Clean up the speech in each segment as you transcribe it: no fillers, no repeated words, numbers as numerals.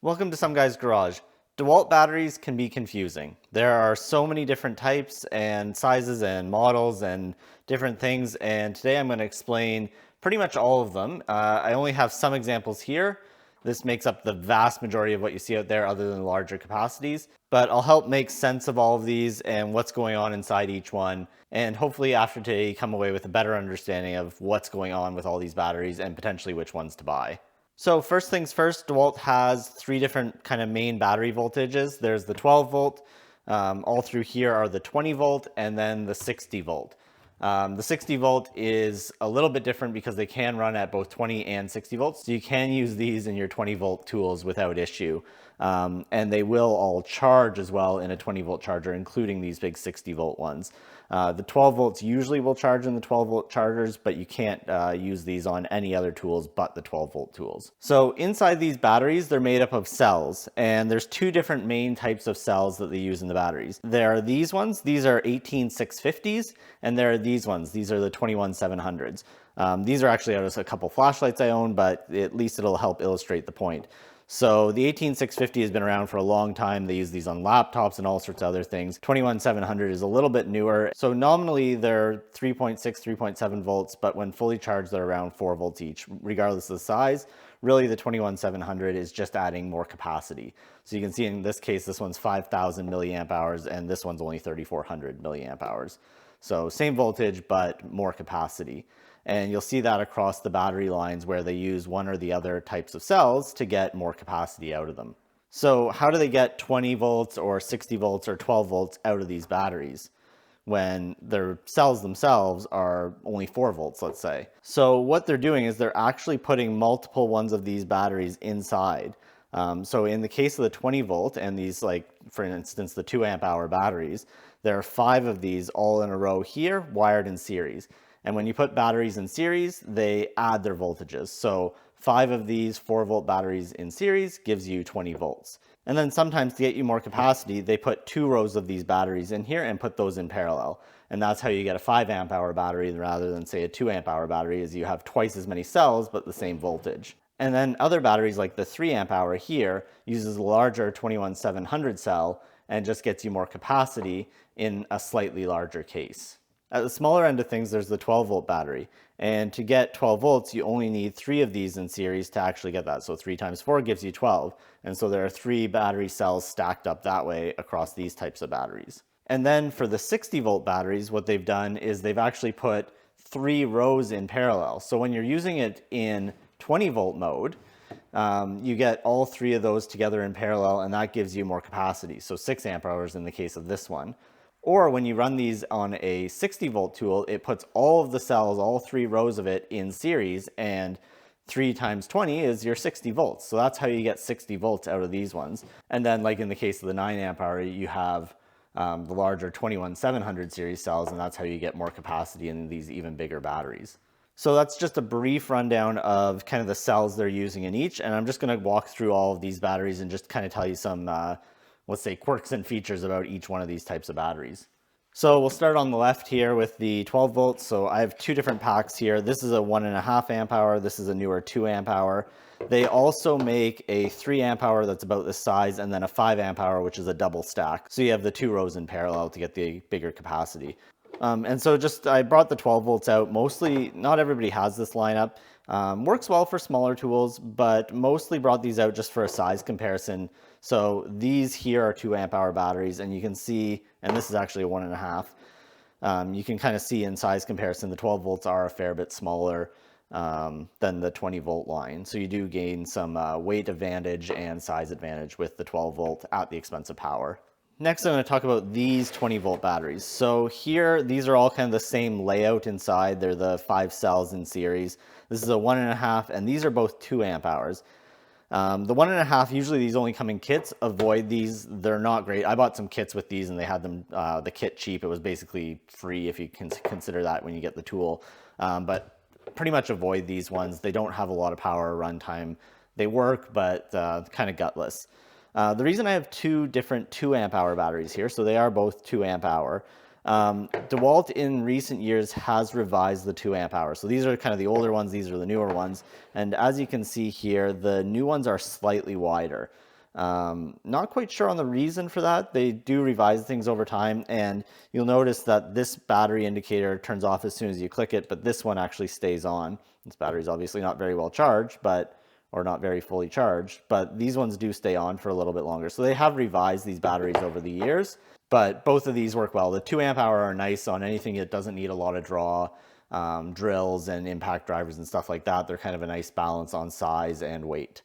Welcome to Some Guy's Garage. Dewalt batteries can be confusing. There are so many different types and sizes and models and different things, and today I'm going to explain pretty much all of them. I only have some examples here. This makes up the vast majority of what you see out there other than larger capacities, but I'll help make sense of all of these and what's going on inside each one, and hopefully after today come away with a better understanding of what's going on with all these batteries and potentially which ones to buy. So first things first, Dewalt has three different kind of main battery voltages. There's the 12 volt, all through here are the 20 volt, and then the 60 volt. The 60 volt is a little bit different because they can run at both 20 and 60 volts. So you can use these in your 20 volt tools without issue. And they will all charge as well in a 20 volt charger, including these big 60 volt ones. The 12 volts usually will charge in the 12 volt chargers, but you can't use these on any other tools but the 12 volt tools. So inside these batteries, they're made up of cells, and there's two different main types of cells that they use in the batteries. There are these ones, these are 18650s, and there are these ones, these are the 21700s. These are actually just a couple flashlights I own, but at least it'll help illustrate the point. So the 18650 has been around for a long time. They use these on laptops and all sorts of other things. 21700 is a little bit newer. So nominally they're 3.6, 3.7 volts, but when fully charged, they're around 4 volts each, regardless of the size. Really, the 21700 is just adding more capacity. So you can see in this case, this one's 5000 milliamp hours, and this one's only 3400 milliamp hours. So same voltage, but more capacity. And you'll see that across the battery lines where they use one or the other types of cells to get more capacity out of them. So how do they get 20 volts or 60 volts or 12 volts out of these batteries when their cells themselves are only 4 volts, let's say? So what they're doing is they're actually putting multiple ones of these batteries inside. So in the case of the 20 volt and these, like, for instance, the 2 amp hour batteries, there are 5 of these all in a row here wired in series. And when you put batteries in series, they add their voltages. So 5 of these 4 volt batteries in series gives you 20 volts. And then sometimes to get you more capacity, they put 2 rows of these batteries in here and put those in parallel. And that's how you get a 5 amp hour battery rather than, say, a 2 amp hour battery, is you have twice as many cells but the same voltage. And then other batteries like the 3 amp hour here uses a larger 21700 cell and just gets you more capacity in a slightly larger case. At the smaller end of things, there's the 12 volt battery. And to get 12 volts, you only need 3 of these in series to actually get that. So 3 times 4 gives you 12. And so there are 3 battery cells stacked up that way across these types of batteries. And then for the 60 volt batteries, what they've done is they've actually put 3 rows in parallel. So when you're using it in 20 volt mode, you get all 3 of those together in parallel, and that gives you more capacity. So 6 amp hours in the case of this one. Or when you run these on a 60 volt tool, it puts all of the cells, all 3 rows of it in series, and 3 times 20 is your 60 volts. So that's how you get 60 volts out of these ones. And then, like in the case of the 9 amp hour, you have the larger 21700 series cells, and that's how you get more capacity in these even bigger batteries. So that's just a brief rundown of kind of the cells they're using in each, and I'm just going to walk through all of these batteries and just kind of tell you some let's say, quirks and features about each one of these types of batteries. So we'll start on the left here with the 12 volts. So I have 2 different packs here. This is a 1.5 amp hour. This is a newer 2 amp hour. They also make a 3 amp hour that's about this size, and then a 5 amp hour, which is a double stack. So you have the 2 rows in parallel to get the bigger capacity. And so I brought the 12 volts out. Mostly, not everybody has this lineup. Works well for smaller tools, but mostly brought these out just for a size comparison. So these here are 2 amp hour batteries, and you can see, and this is actually a 1.5. You can kind of see in size comparison, the 12 volts are a fair bit smaller than the 20 volt line. So you do gain some weight advantage and size advantage with the 12 volt at the expense of power. Next, I'm going to talk about these 20 volt batteries. So here, these are all kind of the same layout inside. They're the 5 cells in series. This is a 1.5, and these are both 2 amp hours. The 1.5, usually these only come in kits. Avoid these. They're not great. I bought some kits with these, and they had them, the kit cheap. It was basically free if you can consider that when you get the tool. But pretty much avoid these ones. They don't have a lot of power runtime. They work, but kind of gutless. The reason I have 2 different 2 amp hour batteries here, so they are both 2 amp hour. Dewalt in recent years has revised the 2 amp hour. So these are kind of the older ones, these are the newer ones. And as you can see here, the new ones are slightly wider. Not quite sure on the reason for that. They do revise things over time, and you'll notice that this battery indicator turns off as soon as you click it, but this one actually stays on. This battery is obviously not very well charged, or not very fully charged, but these ones do stay on for a little bit longer. So they have revised these batteries over the years, but both of these work well. The 2 amp hour are nice on anything that doesn't need a lot of draw, drills and impact drivers and stuff like that. They're kind of a nice balance on size and weight.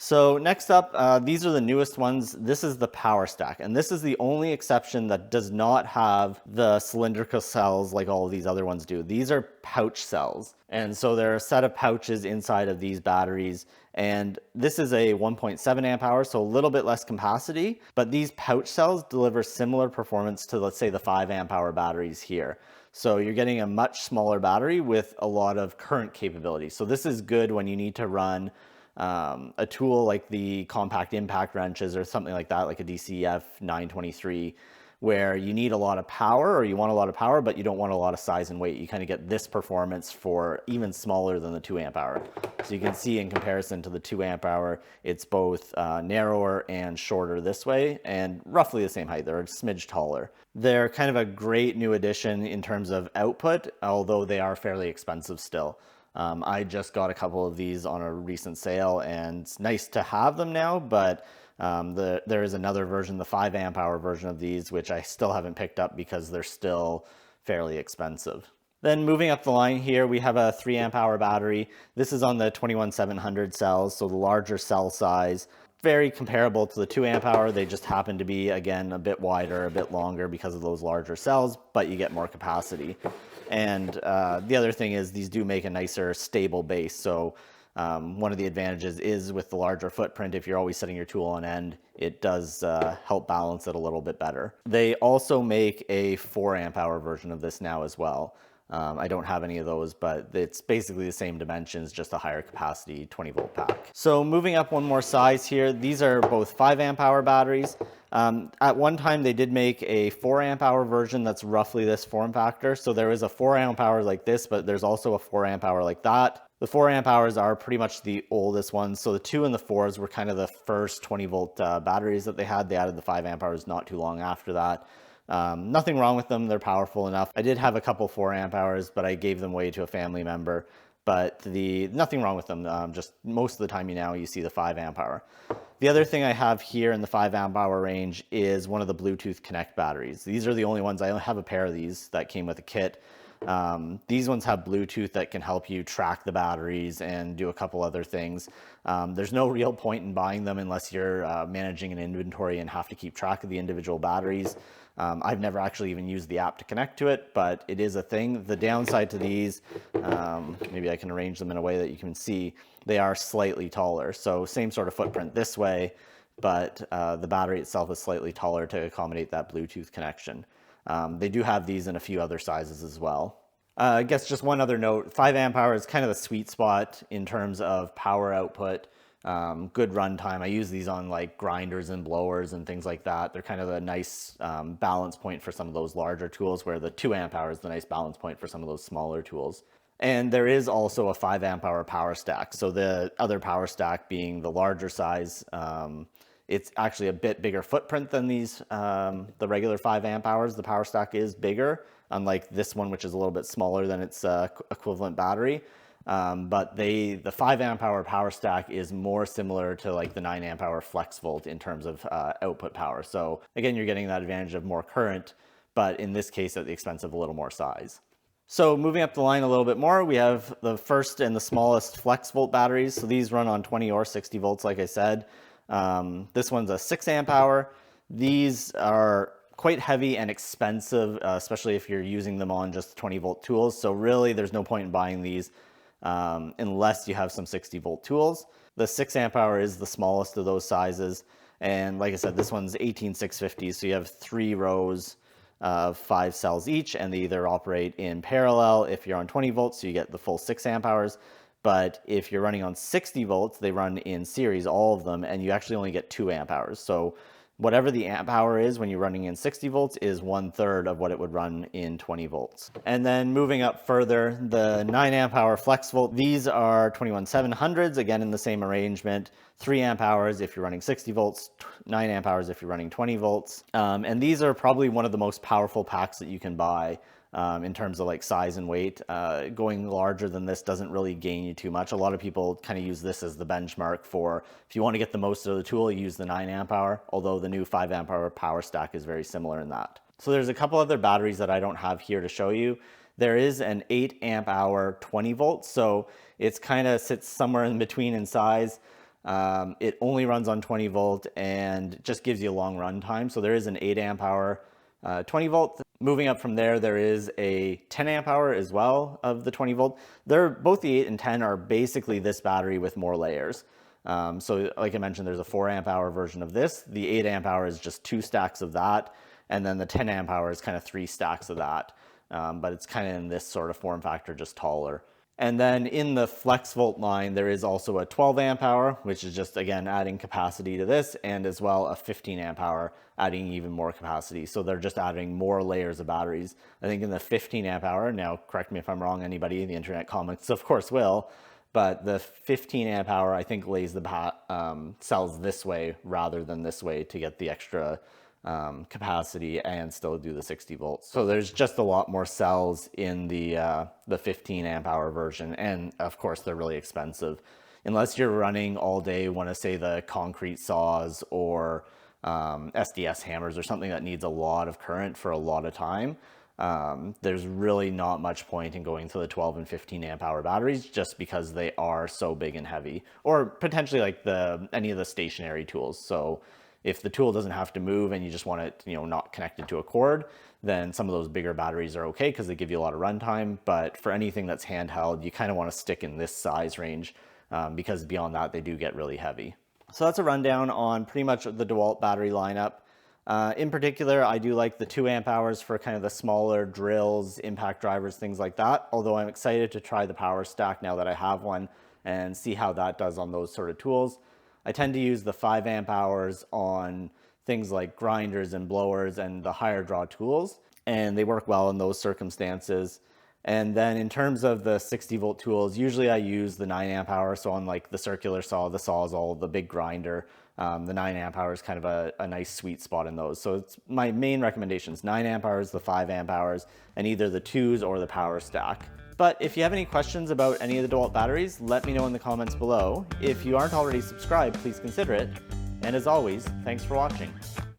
So next up, these are the newest ones. This is the PowerStack, and this is the only exception that does not have the cylindrical cells like all of these other ones do. These are pouch cells, and so there are a set of pouches inside of these batteries, and this is a 1.7 amp hour, so a little bit less capacity, but these pouch cells deliver similar performance to, let's say, the 5 amp hour batteries here. So you're getting a much smaller battery with a lot of current capability. So this is good when you need to run a tool like the compact impact wrenches or something like that, like a DCF 923, where you need a lot of power, or you want a lot of power, but you don't want a lot of size and weight. You kind of get this performance for even smaller than the 2 amp hour. So you can see in comparison to the 2 amp hour, it's both narrower and shorter this way, and roughly the same height. They're a smidge taller. They're kind of a great new addition in terms of output, although they are fairly expensive still. I just got a couple of these on a recent sale, and it's nice to have them now, but there is another version, the 5 amp hour version of these, which I still haven't picked up because they're still fairly expensive. Then moving up the line here, we have a 3 amp hour battery. This is on the 21700 cells, so the larger cell size. Very comparable to the 2 amp hour. They just happen to be, again, a bit wider, a bit longer because of those larger cells, but you get more capacity. And the other thing is these do make a nicer stable base. So one of the advantages is with the larger footprint, if you're always setting your tool on end, it does help balance it a little bit better. They also make a 4 amp hour version of this now as well. I don't have any of those, but it's basically the same dimensions, just a higher capacity 20 volt pack. So moving up one more size here, these are both 5 amp hour batteries. At one time they did make a 4 amp hour version that's roughly this form factor. So there is a 4 amp hour like this, but there's also a 4 amp hour like that. The 4 amp hours are pretty much the oldest ones. So the 2 and the 4s were kind of the first 20 volt batteries that they had. They added the 5 amp hours not too long after that. Nothing wrong with them. They're powerful enough. I did have a couple 4 amp hours, but I gave them away to a family member. But nothing wrong with them. Just most of the time now you see the 5 amp hour. The other thing I have here in the 5 amp hour range is one of the Bluetooth Connect batteries. These are the only ones. I only have a pair of these that came with a kit. These ones have Bluetooth that can help you track the batteries and do a couple other things. There's no real point in buying them unless you're managing an inventory and have to keep track of the individual batteries. I've never actually even used the app to connect to it, but it is a thing. The downside to these, maybe I can arrange them in a way that you can see, they are slightly taller. So same sort of footprint this way, but the battery itself is slightly taller to accommodate that Bluetooth connection. They do have these in a few other sizes as well. I guess just one other note, 5 amp hour is kind of the sweet spot in terms of power output. Good runtime. I use these on like grinders and blowers and things like that. They're kind of a nice balance point for some of those larger tools, where the 2 amp hour is the nice balance point for some of those smaller tools. And there is also a 5 amp hour PowerStack. So the other PowerStack being the larger size, it's actually a bit bigger footprint than these, the regular 5 amp hours. The PowerStack is bigger, unlike this one, which is a little bit smaller than its equivalent battery. But the 5 amp hour PowerStack is more similar to like the 9 amp hour Flexvolt in terms of output power. So again, you're getting that advantage of more current, but in this case at the expense of a little more size. So moving up the line a little bit more, we have the first and the smallest Flexvolt batteries. So these run on 20 or 60 volts, like I said. This one's a 6 amp hour. These are quite heavy and expensive, especially if you're using them on just 20 volt tools. So really there's no point in buying these unless you have some 60 volt tools. The 6 amp hour is the smallest of those sizes. And like I said, this one's 18650. So you have 3 rows of 5 cells each, and they either operate in parallel if you're on 20 volts, so you get the full 6 amp hours. But if you're running on 60 volts, they run in series, all of them, and you actually only get 2 amp hours. So whatever the amp hour is when you're running in 60 volts is 1/3 of what it would run in 20 volts. And then moving up further, the 9 amp hour Flexvolt, these are 21700s, again in the same arrangement, 3 amp hours if you're running 60 volts, 9 amp hours if you're running 20 volts. And these are probably one of the most powerful packs that you can buy. In terms of like size and weight. Going larger than this doesn't really gain you too much. A lot of people kind of use this as the benchmark for if you want to get the most out of the tool, use the 9 amp hour, although the new 5 amp hour PowerStack is very similar in that. So there's a couple other batteries that I don't have here to show you. There is an 8 amp hour 20 volts, so it's kind of sits somewhere in between in size. It only runs on 20 volt and just gives you a long run time. So there is an 8 amp hour 20 volt. Moving up from there, there is a 10 amp hour as well of the 20 volt. Both the 8 and 10 are basically this battery with more layers. So like I mentioned, there's a 4 amp hour version of this. The 8 amp hour is just 2 stacks of that. And then the 10 amp hour is kind of 3 stacks of that. But it's kind of in this sort of form factor, just taller. And then in the Flexvolt line, there is also a 12 amp hour, which is just, again, adding capacity to this, and as well a 15 amp hour, adding even more capacity. So they're just adding more layers of batteries. I think in the 15 amp hour, now correct me if I'm wrong, anybody in the internet comments, of course will, but the 15 amp hour, I think lays the cells this way rather than this way to get the extra capacity and still do the 60 volts. So there's just a lot more cells in the 15 amp hour version, and of course they're really expensive. Unless you're running all day, want to say the concrete saws or SDS hammers or something that needs a lot of current for a lot of time, there's really not much point in going to the 12 and 15 amp hour batteries just because they are so big and heavy, or potentially like any of the stationary tools. So if the tool doesn't have to move and you just want it, not connected to a cord, then some of those bigger batteries are okay because they give you a lot of runtime. But for anything that's handheld, you kind of want to stick in this size range because beyond that, they do get really heavy. So that's a rundown on pretty much the Dewalt battery lineup. In particular, I do like the 2 amp hours for kind of the smaller drills, impact drivers, things like that. Although I'm excited to try the PowerStack now that I have one and see how that does on those sort of tools. I tend to use the 5 amp hours on things like grinders and blowers and the higher draw tools, and they work well in those circumstances. And then in terms of the 60 volt tools, usually I use the 9 amp hour. So on like the circular saw, the Sawzall, the big grinder, the 9 amp hour is kind of a nice sweet spot in those. So it's my main recommendations, 9 amp hours, the 5 amp hours, and either the 2s or the PowerStack. But if you have any questions about any of the Dewalt batteries, let me know in the comments below. If you aren't already subscribed, please consider it. And as always, thanks for watching.